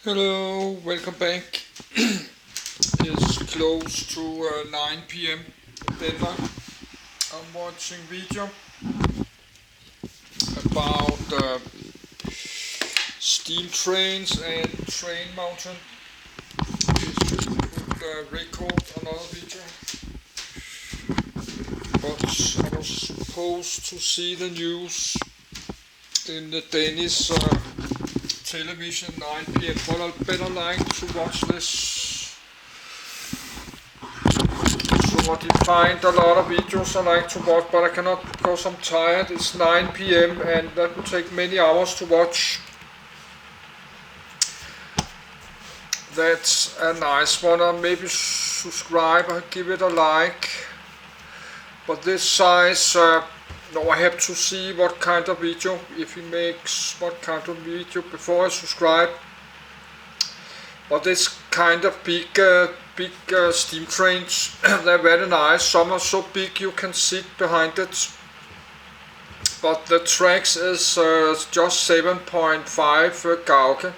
Hello, welcome back. It's close to 9 p.m. Denmark. I'm watching video about steam trains and train mountain. Just put record another video. But I was supposed to see the news in the Danish television 9 p.m. But I better like to watch this. So I find a lot of videos I like to watch, but I cannot because I'm tired. It's 9 p.m. and that will take many hours to watch. That's a nice one. Maybe subscribe or give it a like. But this size, no, I have to see what kind of video, if he makes what kind of video before I subscribe. But this kind of big steam trains, they're very nice. Some are so big you can sit behind it. But the tracks is just 7.5 gauge.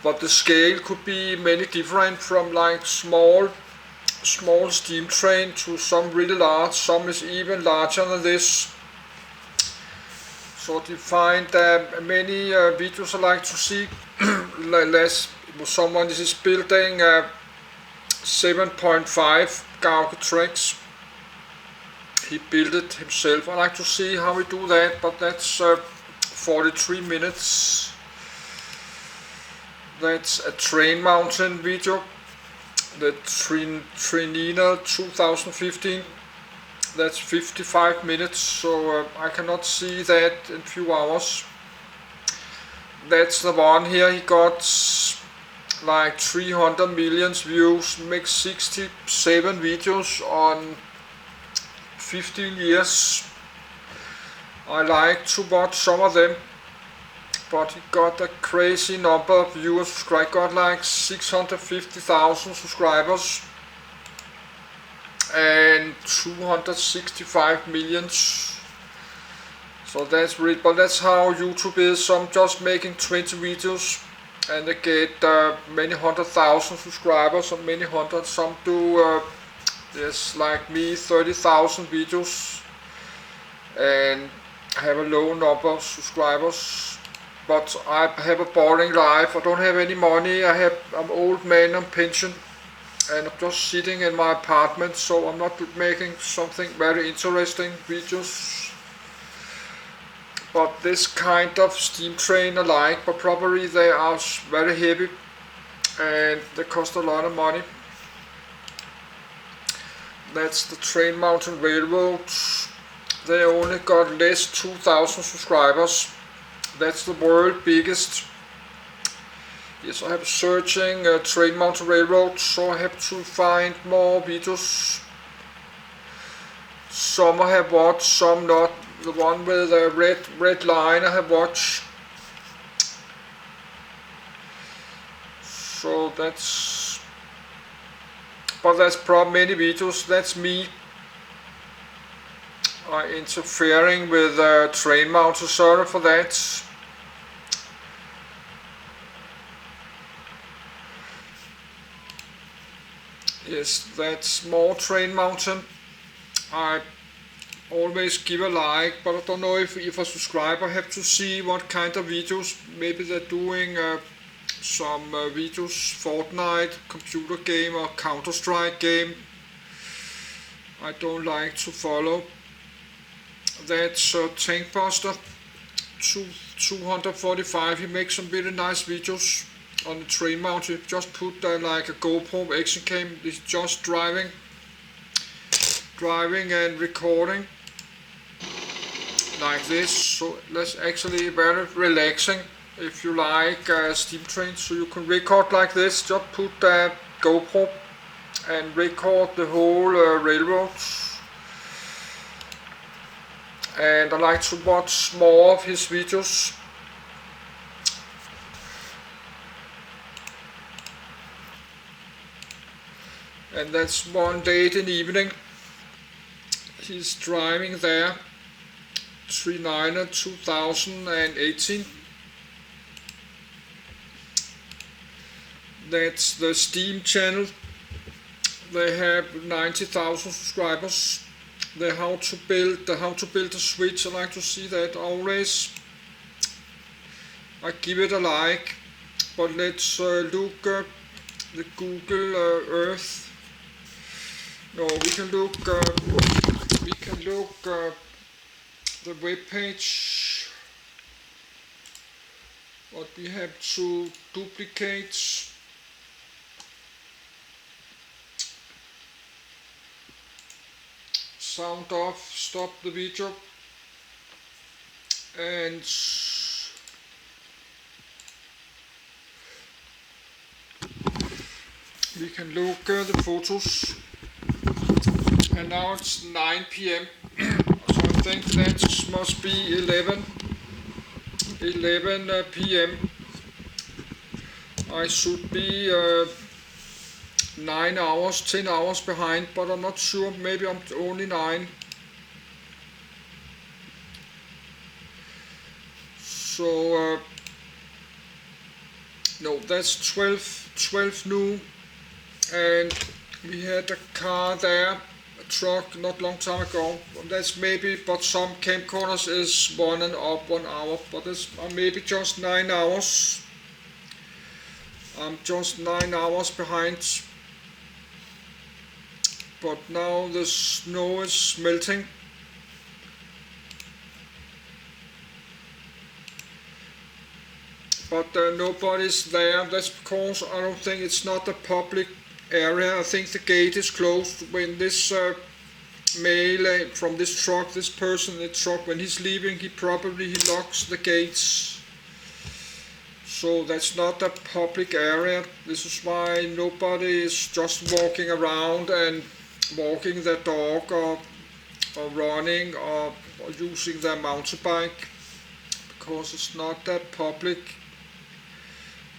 But the scale could be many different, from like small steam train to some really large. Some is even larger than this. So you find many videos I like to see. Someone is building 7.5 gauge tracks. He built it himself. I like to see how he do that, but that's 43 minutes. That's a train mountain video. The Trinina 2015. That's 55 minutes, so I cannot see that in few hours. That's the one here. He got like 300 million views, makes 67 videos on 15 years. I like to watch some of them, but he got a crazy number of viewers. I got like 650,000 subscribers and 265 million. So that's really, but that's how YouTube is. So I'm just making 20 videos and they get many 100,000 subscribers, or many hundred. Some do yes, like me, 30,000 videos and have a low number of subscribers. But I have a boring life. I don't have any money. I'm old man on pension and I'm just sitting in my apartment, so I'm not making something very interesting videos. But this kind of steam train I like, but probably they are very heavy and they cost a lot of money. That's the Train Mountain Railroad. They only got less 2,000 subscribers. That's the world biggest. Yes, I have searching Train Mountain Railroad, so I have to find more videos. Some I have watched, some not. The one with the red line I have watched. So that's, but that's probably many videos. That's me interfering with Train Mountain. Sorry for that. Yes, that's more Train Mountain. I always give a like, but I don't know if I subscribe. I have to see what kind of videos. Maybe they're doing some videos, Fortnite, computer game or Counter-Strike game. I don't like to follow. That's Tank Buster 245. He makes some really nice videos on the train mountain. Just put like a GoPro action cam. He's just driving and recording like this. So that's actually very relaxing if you like steam trains. So you can record like this. Just put GoPro and record the whole railroad. And I like to watch more of his videos. And that's one late in the evening. He's driving there. Trinina 2018. That's the Steam channel. They have 90,000 subscribers. The how to build a Switch. I like to see that always. I give it a like. But let's look the Google Earth. No, we can look the web page. But we have to duplicate. Sound off, stop the video, and we can look at the photos. And now it's 9 p.m. So I think that must be 11 p.m. I should be 9 hours, 10 hours behind, but I'm not sure. Maybe I'm only 9. So no, that's 12 noon, and we had a car there, a truck, not long time ago. That's maybe, but some camcorders is 1 hour, but it's maybe just 9 hours. I'm just 9 hours behind. But now the snow is melting. But nobody's there. That's because I don't think it's not a public area. I think the gate is closed when this male from this truck, this person in the truck, when he's leaving, he locks the gates. So that's not a public area. This is why nobody is just walking around and walking their dog or running or using their mountain bike, because it's not that public.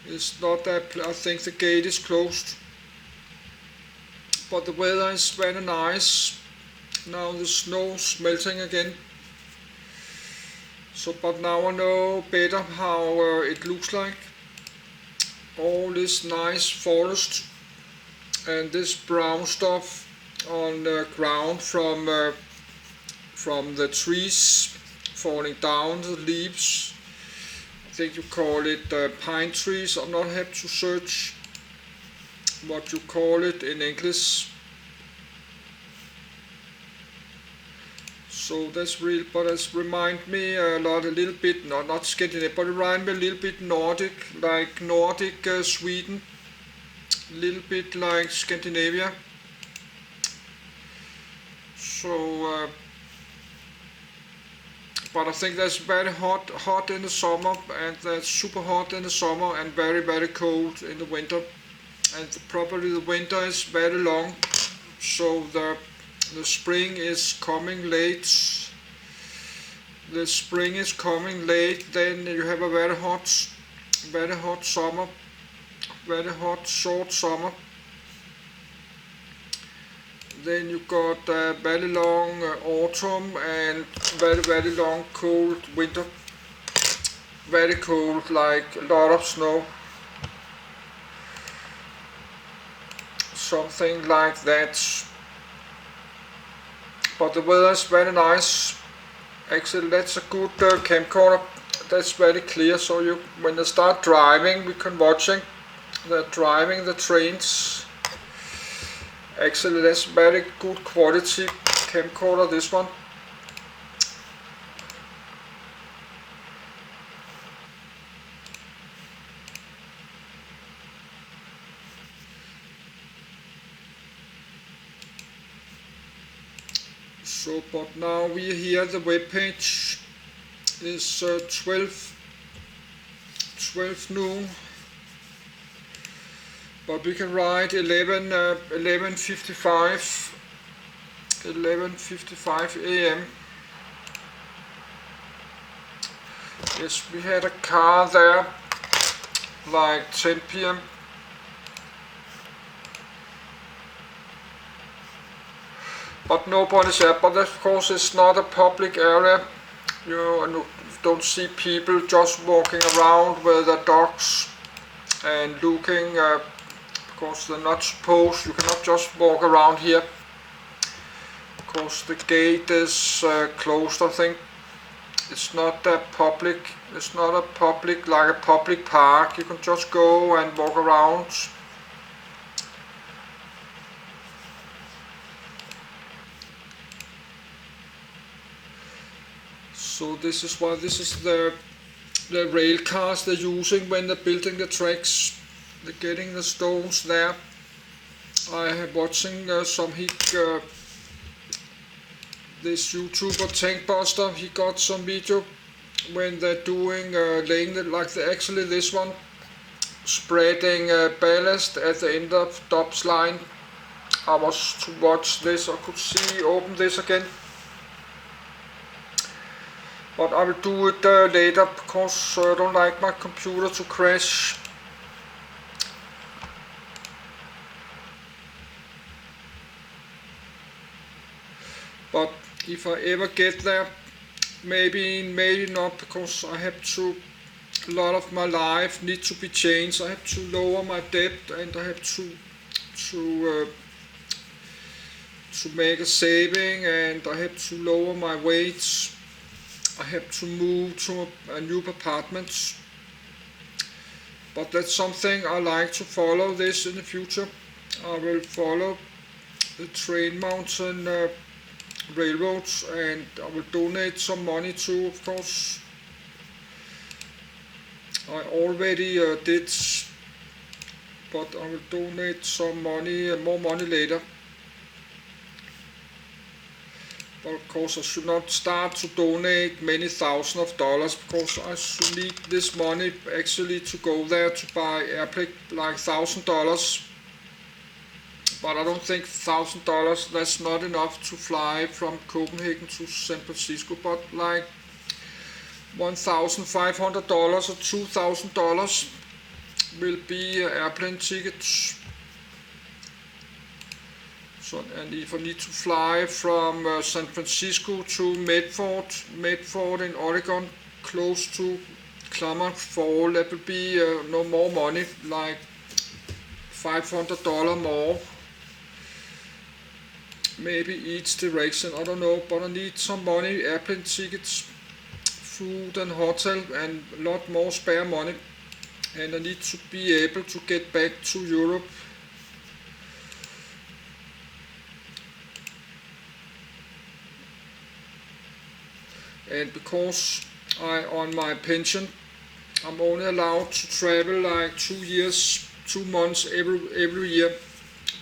It's not that. I think the gate is closed. But the weather is very nice. Now the snow's melting again. So, but now I know better how it looks like. All this nice forest and this brown stuff on the ground from the trees falling down, the leaves. I think you call it pine trees. I'm not have to search what you call it in English. So that's real, but it reminds me a little bit, not Scandinavian, but it reminds me a little bit Nordic, like Nordic Sweden, a little bit like Scandinavia. So, but I think that's very hot in the summer, and that's super hot in the summer, and very, very cold in the winter. And probably the winter is very long, so the spring is coming late. The spring is coming late, then you have a very hot summer, very hot short summer. Then you got a very long autumn and very, very long cold winter. Very cold, like a lot of snow. Something like that. But the weather is very nice. Actually, that's a good camcorder. That's very clear. So you, when they start driving, we can watching. They're driving the trains. Actually, that's very good quality camcorder, this one. So, but now we are here, the web page is 12 noon. But we can write 11:55 a.m. Yes, we had a car there like 10 p.m. But nobody's there. But of course it's not a public area. You don't see people just walking around with their dogs and looking because they're not supposed, you cannot just walk around here, because the gate is closed, I think. It's not a public, like a public park, you can just go and walk around. So this is why this is the rail cars they're using when they're building the tracks. They're getting the stones there. I have watching some this YouTuber Tankbuster. He got some video when they're doing laying the, like actually this one, spreading ballast at the end of Dobbs line. I was to watch this. I could see open this again. But I will do it later because I don't like my computer to crash. But if I ever get there, maybe not, because I have to, a lot of my life need to be changed. I have to lower my debt, and I have to make a saving, and I have to lower my wage. I have to move to a new apartment, but that's something I like to follow this in the future. I will follow the Train Mountain railroads, and I will donate some money too, of course. I already did, but I will donate some money, more money later. But of course I should not start to donate many thousands of dollars, because I should need this money actually to go there to buy airplane, like $1,000. But I don't think $1,000, that's not enough to fly from Copenhagen to San Francisco, but like $1,500 or $2,000 will be airplane tickets. So, and if I need to fly from San Francisco to Medford in Oregon, close to Klamath Fall, that will be no more money, like $500 more. Maybe each direction, I don't know, but I need some money, airplane tickets, food and hotel, and a lot more spare money. And I need to be able to get back to Europe. And because I on my pension, I'm only allowed to travel like 2 months every year,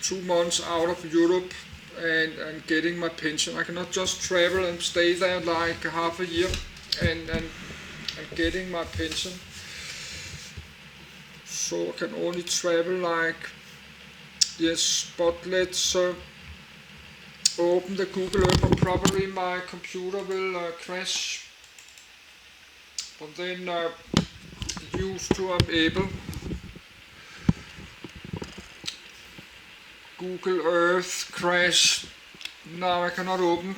2 months out of Europe, and getting my pension. I cannot just travel and stay there like half a year and getting my pension. So I can only travel like, yes, but let's open the Google Earth, and probably my computer will crash, but then used to I'm able. Google Earth crash. Now I cannot open.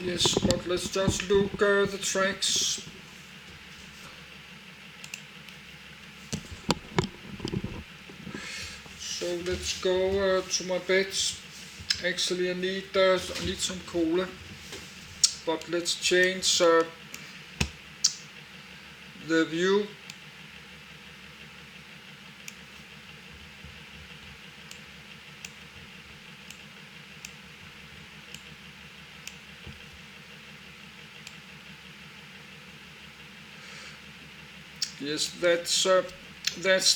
Yes, but let's just look the tracks. So let's go to my beds. Actually, I need some cola, but let's change the view. Yes, that's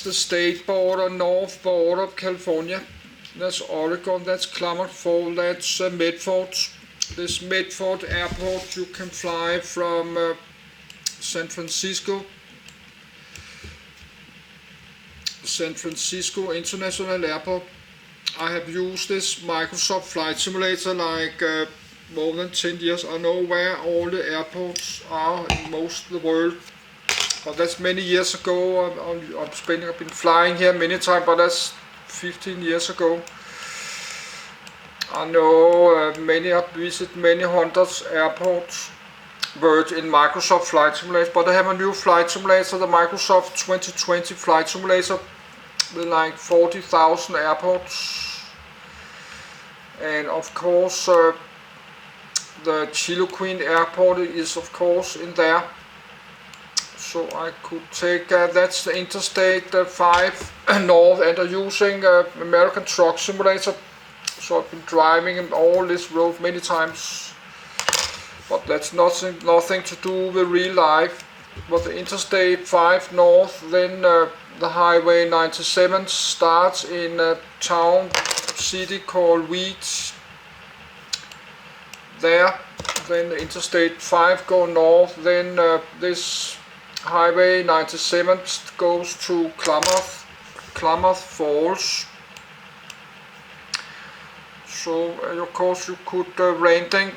the state border, north border of California. That's Oregon, that's Klamath Fall, that's Medford. This Medford airport, you can fly from San Francisco International Airport. I have used this Microsoft Flight Simulator like more than 10 years. I know where all the airports are in most of the world. But that's many years ago. I've been flying here many times, but that's 15 years ago. I know I've visited many hundreds airports, word in Microsoft Flight Simulator, but I have a new flight simulator, the Microsoft 2020 Flight Simulator, with like 40,000 airports, and of course the Chiloquin airport is of course in there. So I could take, that's the Interstate 5 North, and I'm using American Truck Simulator. So I've been driving all this road many times, but that's nothing to do with real life. But the Interstate 5 North, then the Highway 97 starts in a town, city called Weeds. There, then the Interstate 5 go north, then this Highway 97 goes to Klamath Falls. So of course you could renting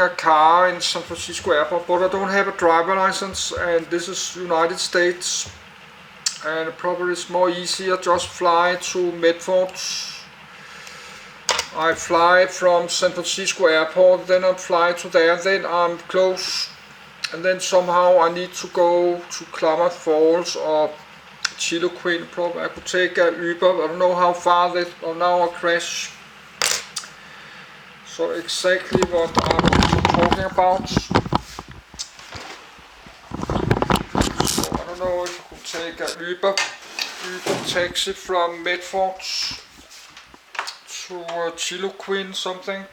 a car in San Francisco Airport, but I don't have a driver license, and this is United States, and probably it's more easier just fly to Medford. I fly from San Francisco Airport, then I fly to there, then I'm close, and then somehow I need to go to Klamath Falls or Chiloquin. Probably I could take a Uber. I don't know how far that, or now I crash. So exactly what I'm talking about. So I don't know if I could take a Uber taxi from Medford to Chiloquin something,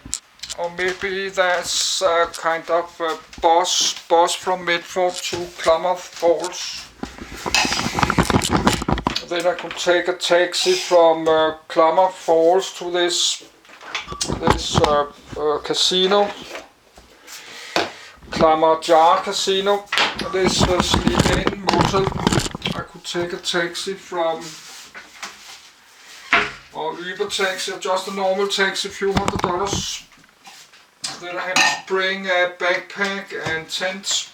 or maybe that's a kind of a bus from Medford to Klamath Falls. Then I could take a taxi from Klamath Falls to this casino, Klamath Casino, this sleep-in motel. I could take a taxi from, or Uber taxi, or just a normal taxi, a few $100. Then I have to bring a backpack and tent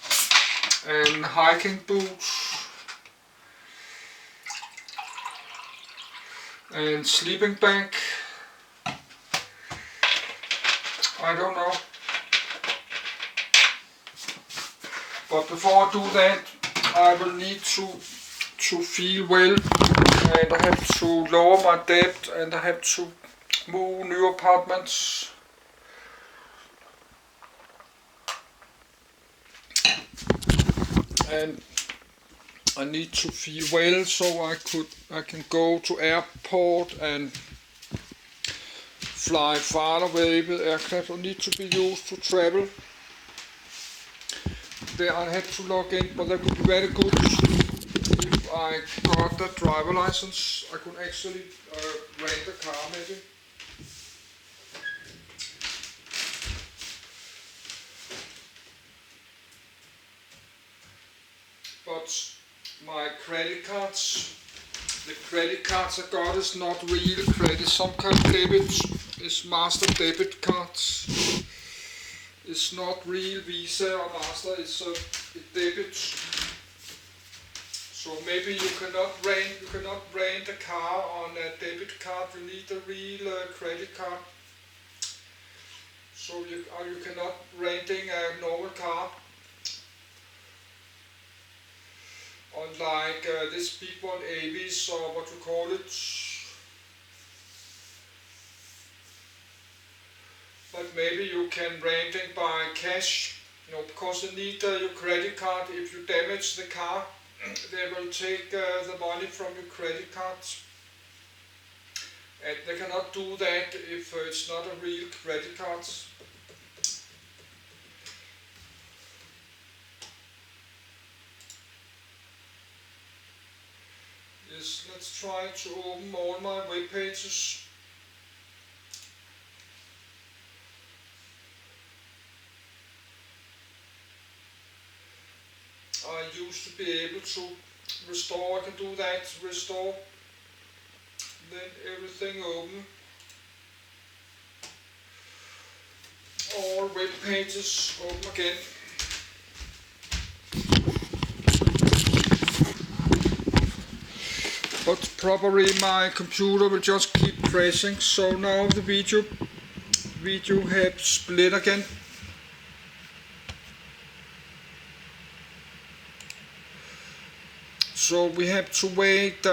and hiking boots and sleeping bag. I don't know. But before I do that, I will need to feel well, and I have to lower my debt, and I have to move new apartments. And I need to feel well so I can go to airport and fly far away with aircraft. I need to be used to travel. There I had to log in, but that would be very good if I got the driver license. I could actually rent a car maybe. But my credit cards, the credit cards I got is not real credit, some kind of debit, it's Master debit cards. It's not real Visa or Master, it's a debit. So maybe you cannot rent a car on a debit card, you need a real credit card. So you cannot renting a normal car. Unlike this big one, Avis, or what you call it. But maybe you can rent it by cash, because you need your credit card. If you damage the car, they will take the money from your credit cards. And they cannot do that if it's not a real credit card. Yes, let's try to open all my web pages. I used to be able to restore, I can do that, restore, then everything open. All web pages open again. But probably my computer will just keep crashing, so now the video have split again. So we have to wait